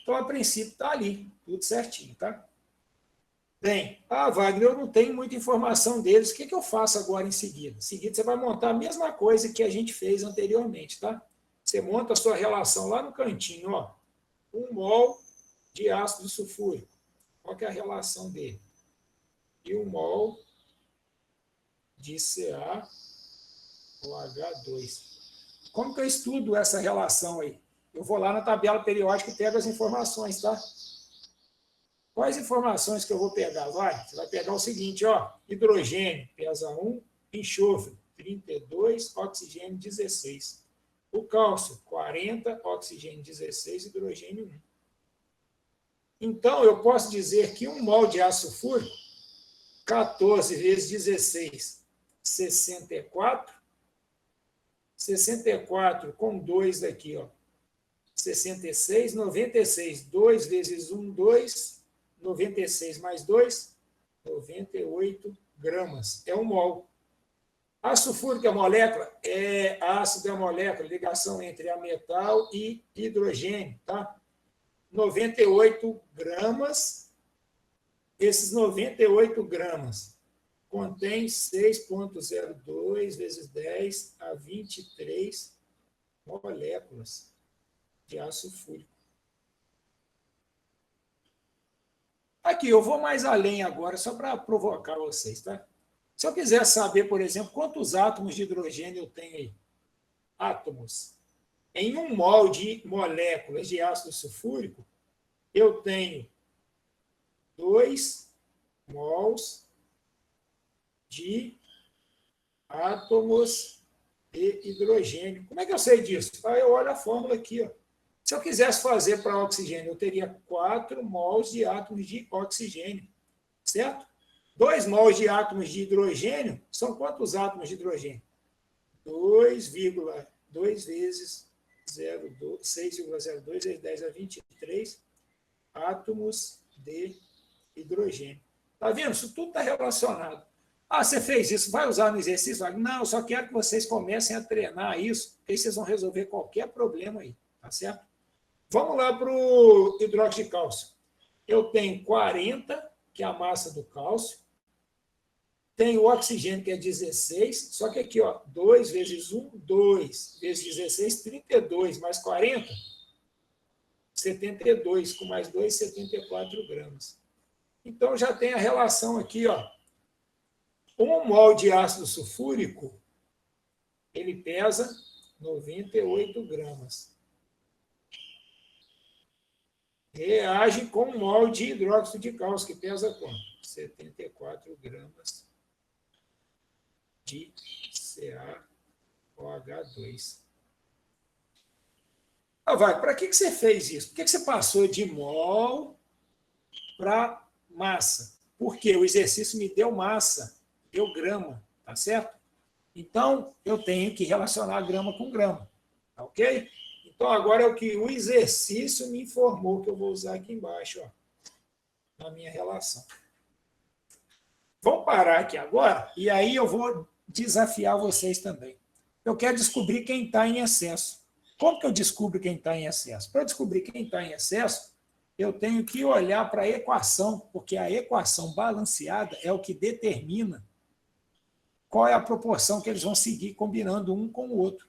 Então, a princípio, está ali, tudo certinho, tá? Bem, Wagner, eu não tenho muita informação deles. O que eu faço agora em seguida? Em seguida, você vai montar a mesma coisa que a gente fez anteriormente, tá? Você monta a sua relação lá no cantinho, ó. 1 mol de ácido sulfúrico. Qual que é a relação dele? E 1 mol de CaOH2. Como que eu estudo essa relação aí? Eu vou lá na tabela periódica e pego as informações, tá? Quais informações que eu vou pegar? Você vai pegar o seguinte, ó, hidrogênio pesa 1, enxofre 32, oxigênio 16. O cálcio 40, oxigênio 16, hidrogênio 1. Então, eu posso dizer que 1 mol de ácido sulfúrico, 14 vezes 16, 64. 64 com 2 aqui, ó. 66, 96. 2 vezes 1, 2. 96 mais 2, 98 gramas. É 1 mol. Ácido sulfúrico é molécula? É, ácido é molécula, ligação entre ametal e hidrogênio, tá? 98 gramas. Esses 98 gramas contém 6,02 vezes 10 a 23 moléculas de ácido sulfúrico. Aqui, eu vou mais além agora, só para provocar vocês, tá? Se eu quiser saber, por exemplo, quantos átomos de hidrogênio eu tenho aí? Átomos. Em 1 mol de moléculas de ácido sulfúrico, eu tenho 2 mols de átomos de hidrogênio. Como é que eu sei disso? Eu olho a fórmula aqui, ó. Se eu quisesse fazer para oxigênio, eu teria 4 mols de átomos de oxigênio, certo? 2 mols de átomos de hidrogênio são quantos átomos de hidrogênio? 2,2 vezes 6,02 vezes 10 a 23 átomos de hidrogênio. Está vendo? Isso tudo está relacionado. Ah, você fez isso, vai usar no exercício? Não, eu só quero que vocês comecem a treinar isso, porque aí vocês vão resolver qualquer problema aí, tá certo? Vamos lá para o hidróxido de cálcio. Eu tenho 40, que é a massa do cálcio. Tenho o oxigênio, que é 16. Só que aqui, ó, 2 vezes 1, 2 vezes 16, 32. Mais 40, 72. Com mais 2, 74 gramas. Então, já tem a relação aqui, ó. 1 mol de ácido sulfúrico, ele pesa 98 gramas. Reage com 1 mol de hidróxido de cálcio, que pesa quanto? 74 gramas de CaOH2. Vai, para que você fez isso? Por que você passou de mol para massa? Porque o exercício me deu massa, deu grama, tá certo? Então, eu tenho que relacionar grama com grama, tá ok? Então, agora é o que o exercício me informou, que eu vou usar aqui embaixo, ó, na minha relação. Vamos parar aqui agora, e aí eu vou desafiar vocês também. Eu quero descobrir quem está em excesso. Como que eu descubro quem está em excesso? Para eu descobrir quem está em excesso, eu tenho que olhar para a equação, porque a equação balanceada é o que determina qual é a proporção que eles vão seguir combinando um com o outro.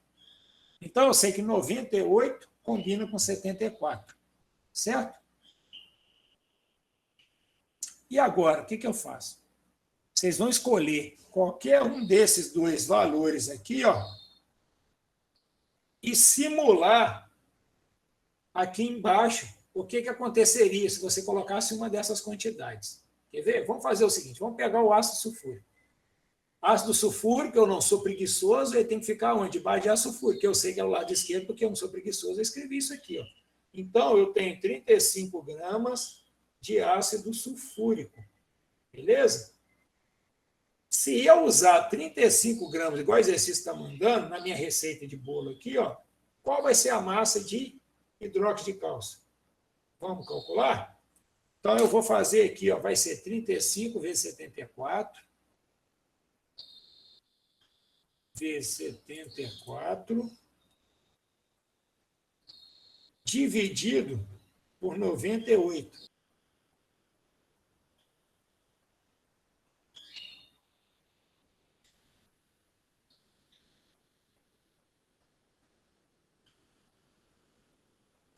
Então, eu sei que 98 combina com 74, certo? E agora, o que eu faço? Vocês vão escolher qualquer um desses dois valores aqui, ó, e simular aqui embaixo o que aconteceria se você colocasse uma dessas quantidades. Quer ver? Vamos fazer o seguinte, vamos pegar o ácido sulfúrico. Ácido sulfúrico, eu não sou preguiçoso, ele tem que ficar onde? Debaixo de ácido sulfúrico, que eu sei que é o lado esquerdo, porque eu não sou preguiçoso, eu escrevi isso aqui. Ó. Então, eu tenho 35 gramas de ácido sulfúrico. Beleza? Se eu usar 35 gramas, igual o exercício está mandando, na minha receita de bolo aqui, ó, qual vai ser a massa de hidróxido de cálcio? Vamos calcular? Então, eu vou fazer aqui, ó, vai ser 35 vezes 74, vezes 74, dividido por 98.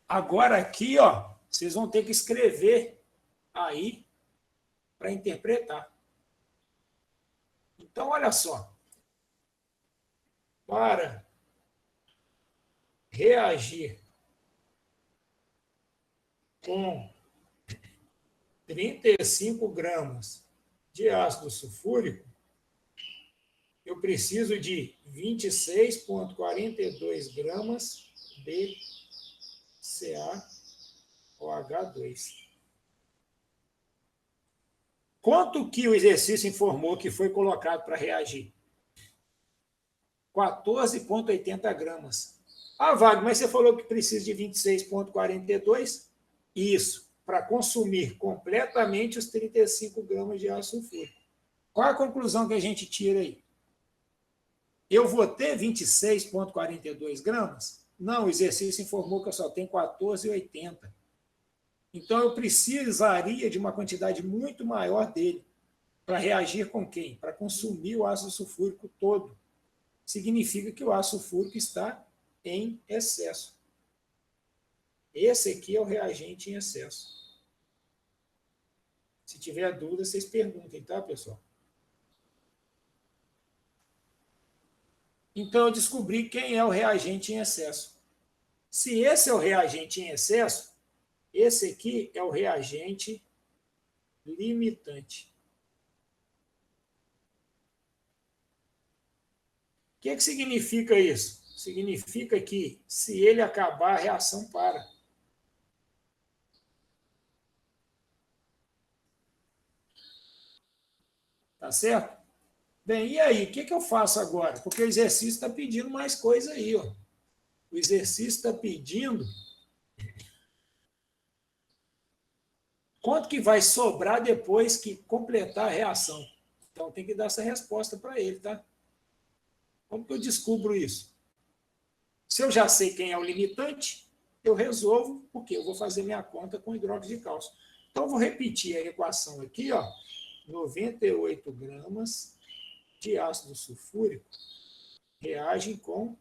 Agora aqui, ó, vocês vão ter que escrever aí para interpretar. Então, olha só. Para reagir com 35 gramas de ácido sulfúrico, eu preciso de 26,42 gramas de CaOH2. Quanto que o exercício informou que foi colocado para reagir? 14,80 gramas. Ah, Wagner, mas você falou que precisa de 26,42? Isso, para consumir completamente os 35 gramas de ácido sulfúrico. Qual a conclusão que a gente tira aí? Eu vou ter 26,42 gramas? Não, o exercício informou que eu só tenho 14,80. Então, eu precisaria de uma quantidade muito maior dele para reagir com quem? Para consumir o ácido sulfúrico todo. significa que o ácido sulfúrico está em excesso. Esse aqui é o reagente em excesso. Se tiver dúvida, vocês perguntem, tá, pessoal? Então, eu descobri quem é o reagente em excesso. Se esse é o reagente em excesso, esse aqui é o reagente limitante. O que significa isso? Significa que, se ele acabar, a reação para. Tá certo? Bem, e aí, o que eu faço agora? Porque o exercício está pedindo mais coisa aí, ó. O exercício está pedindo quanto que vai sobrar depois que completar a reação. Então, tem que dar essa resposta para ele, tá? Como que eu descubro isso? Se eu já sei quem é o limitante, eu resolvo, porque eu vou fazer minha conta com hidróxido de cálcio. Então, eu vou repetir a equação aqui, ó. 98 gramas de ácido sulfúrico reagem com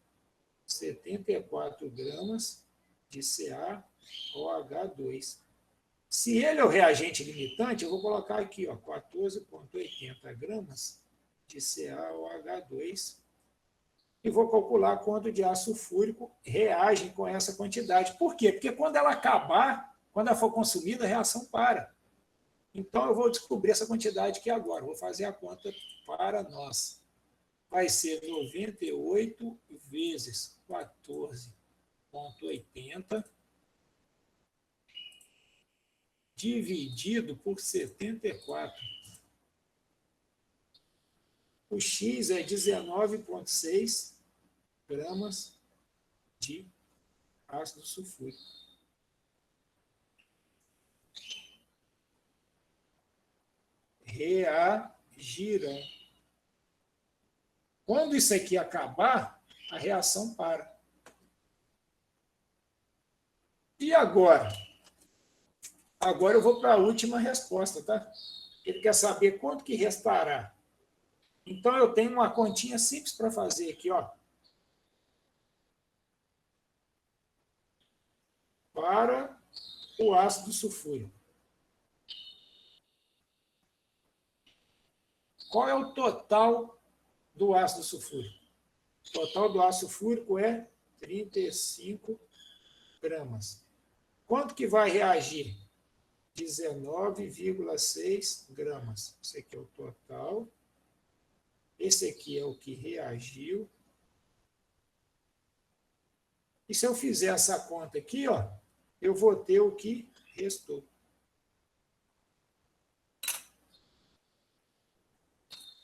74 gramas de CaOH2. Se ele é o reagente limitante, eu vou colocar aqui, ó, 14,80 gramas de CaOH2 e vou calcular quanto de ácido sulfúrico reage com essa quantidade. Por quê? Porque quando ela acabar, quando ela for consumida, a reação para. Então, eu vou descobrir essa quantidade aqui agora. Vou fazer a conta para nós. Vai ser 98 vezes 14,80 dividido por 74. O X é 19,6 gramas de ácido sulfúrico. Reagirão. Quando isso aqui acabar, a reação para. E agora? Agora eu vou para a última resposta, tá? Ele quer saber quanto que restará. Então, eu tenho uma continha simples para fazer aqui, ó. Para o ácido sulfúrico. Qual é o total do ácido sulfúrico? O total do ácido sulfúrico é 35 gramas. Quanto que vai reagir? 19,6 gramas. Esse aqui é o total. Esse aqui é o que reagiu. E se eu fizer essa conta aqui, ó, eu vou ter o que restou.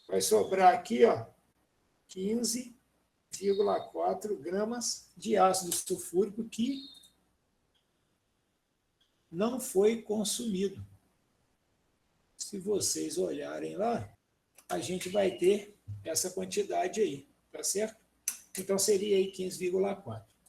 Vai sobrar aqui, ó, 15,4 gramas de ácido sulfúrico que não foi consumido. Se vocês olharem lá, a gente vai ter essa quantidade aí, tá certo? Então, seria aí 15,4.